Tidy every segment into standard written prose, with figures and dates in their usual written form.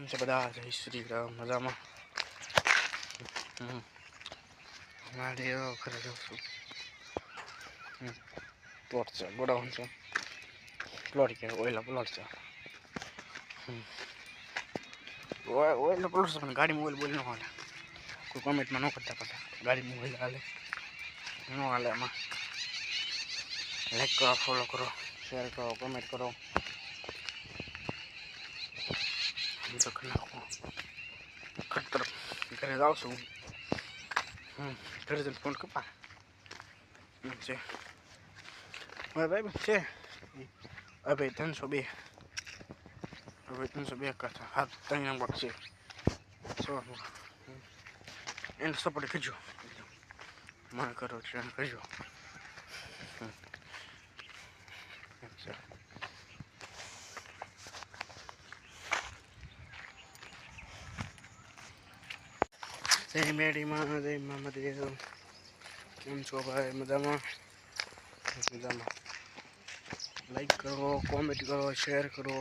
કેમ છે બધા? જય શ્રી રામ. મજામાં? મહાદેવ ઘરે જાઉં છું. પ્લોટ છે, ગોડાઉન છે. પ્લોટ કે ઓઈલા પ્લોટ છે. ઓઈલા પ્લોટ છે પણ ગાડીમાં ઓઇલ બોલ ન હાલે. કોઈ કોમેન્ટમાં ન કરતા પાછા ગાડીમાં ઓઇલ હાલે ન હાલે. એમાં લાઈક કરો, ફોલો કરો, શેર કરો, કોમેન્ટ કરો. હું તો કરી નાખું. ખતર ઘરે જાઉં છું. ઘરે જઈને ફોન કપા છે. મારા ભાઈ છે હવે 302. હવે 302 કરતા હાથ 3 નંબર છે. એને સપોર્ટ કરજો. મને કરો ટ્રેન કરજો. જય મેડીમાં, જય મહાદેવ. કેમ છો ભાઈ? મજામાં? મજામાં. લાઈક કરો, કોમેન્ટ કરો, શેર કરો,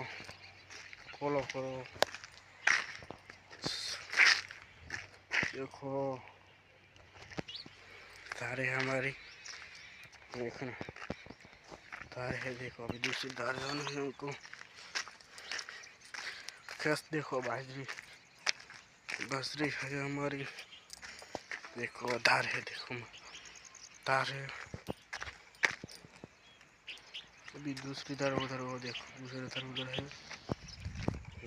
ફોલો કરો. देखो तारे हमारी देखना तारे है। देखो अभी दूसरी धार जाना है हमको। खस देखो बाजरी है हमारी। देखो धार है, देखो तार है। अभी दूसरी धार उधर, वो देखो दूसरी धार उधर है,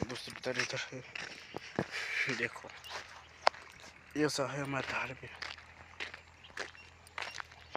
दूसरी धार इधर है। देखो ऐसा है हमारे धार पे।